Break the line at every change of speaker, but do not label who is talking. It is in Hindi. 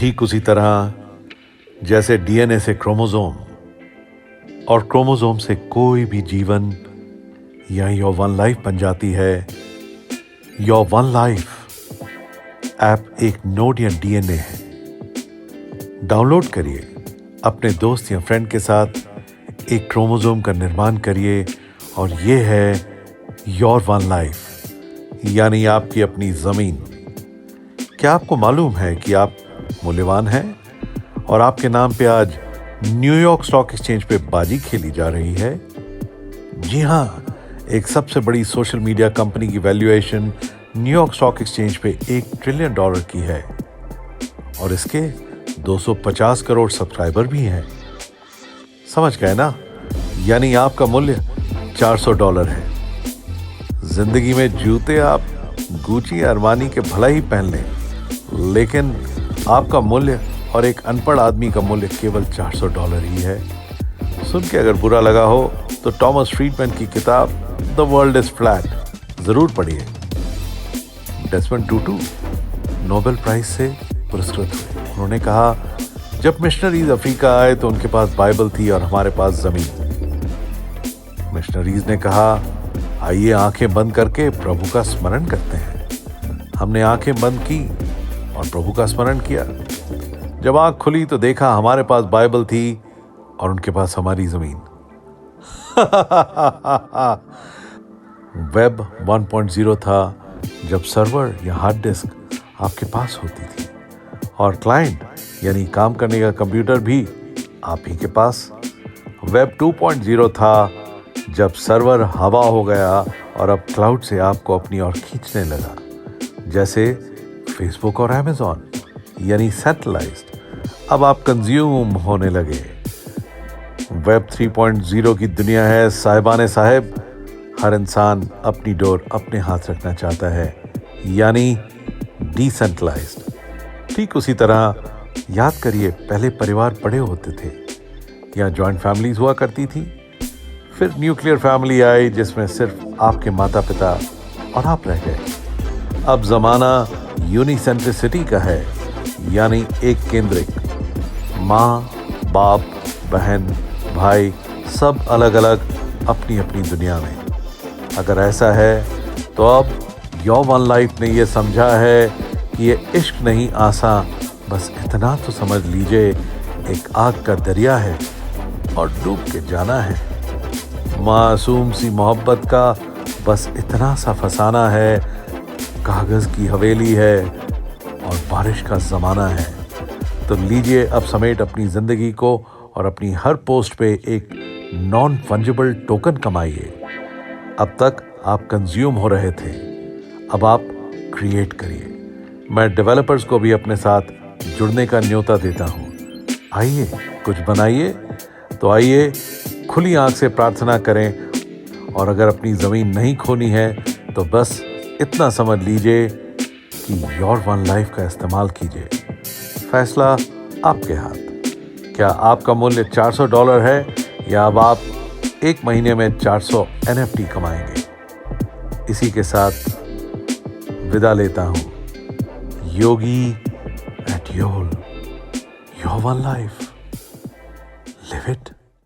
ठीक उसी तरह जैसे डीएनए से क्रोमोसोम और क्रोमोसोम से कोई भी जीवन या योर वन लाइफ बन जाती है, योर वन लाइफ ऐप एक नोड या डीएनए है। डाउनलोड करिए, अपने दोस्त या फ्रेंड के साथ एक क्रोमोसोम का निर्माण करिए और ये है योर वन लाइफ, यानी आपकी अपनी जमीन। क्या आपको मालूम है कि आप मूल्यवान हैं और आपके नाम पे आज न्यूयॉर्क स्टॉक एक्सचेंज पे बाजी खेली जा रही है? जी हाँ, एक सबसे बड़ी सोशल मीडिया कंपनी की वैल्यूएशन न्यूयॉर्क स्टॉक एक्सचेंज पे $1 ट्रिलियन की है और इसके 250 करोड़ सब्सक्राइबर भी हैं। समझ गए ना? यानी आपका मूल्य $400 है। जिंदगी में जूते आप गुची अरमानी के भला ही पहन लें, लेकिन आपका मूल्य और एक अनपढ़ आदमी का मूल्य केवल $400 ही है। सुन के अगर बुरा लगा हो तो टॉमस फ्रीडमैन की किताब द वर्ल्ड इज फ्लैट जरूर पढ़िए। डेस्मंड टूटू नोबेल प्राइज से पुरस्कृत हुए। उन्होंने कहा, जब मिशनरीज अफ्रीका आए तो उनके पास बाइबल थी और हमारे पास जमीन। मिशनरीज ने कहा, आइए आंखें बंद करके प्रभु का स्मरण करते हैं। हमने आंखें बंद की और प्रभु का स्मरण किया। जब आंख खुली तो देखा हमारे पास बाइबल थी और उनके पास हमारी जमीन। वेब 1.0 था जब सर्वर या हार्ड डिस्क आपके पास होती थी और क्लाइंट यानी काम करने का कंप्यूटर भी आप ही के पास। वेब 2.0 था जब सर्वर हवा हो गया और अब क्लाउड से आपको अपनी ओर खींचने लगा, जैसे फेसबुक और अमेज़न, यानी सैटेलाइज्ड। अब आप कंज्यूम होने लगे। वेब 3.0 की दुनिया है साहिबाने साहिब, हर इंसान अपनी डोर अपने हाथ रखना चाहता है, यानी डिसेंट्रलाइज्ड। ठीक उसी तरह याद करिए, पहले परिवार बड़े होते थे या जॉइंट फैमिलीज हुआ करती थी, फिर न्यूक्लियर फैमिली आई जिसमें सिर्फ आपके माता पिता और आप रह गए। अब जमाना यूनिसेंट्रिसिटी का है, यानी एक केंद्रिक। माँ, बाप, बहन, भाई सब अलग अलग अपनी अपनी दुनिया में। अगर ऐसा है तो अब योर वन लाइफ ने ये समझा है कि ये इश्क नहीं आसान, बस इतना तो समझ लीजिए एक आग का दरिया है और डूब के जाना है। मासूम सी मोहब्बत का बस इतना सा फसाना है, कागज की हवेली है और बारिश का जमाना है। तो लीजिए अब समेट अपनी जिंदगी को और अपनी हर पोस्ट पे एक नॉन फंजिबल टोकन कमाइए। अब तक आप कंज्यूम हो रहे थे, अब आप क्रिएट करिए। मैं डेवलपर्स को भी अपने साथ जुड़ने का न्योता देता हूँ। आइए कुछ बनाइए। तो आइए खुली आंख से प्रार्थना करें और अगर अपनी जमीन नहीं खोनी है तो बस इतना समझ लीजिए कि योर वन लाइफ का इस्तेमाल कीजिए। फैसला आपके हाथ। क्या आपका मूल्य $400 है या अब आप एक महीने में 400 NFT कमाएंगे? इसी के साथ विदा लेता हूं। योगी at your one life, live it.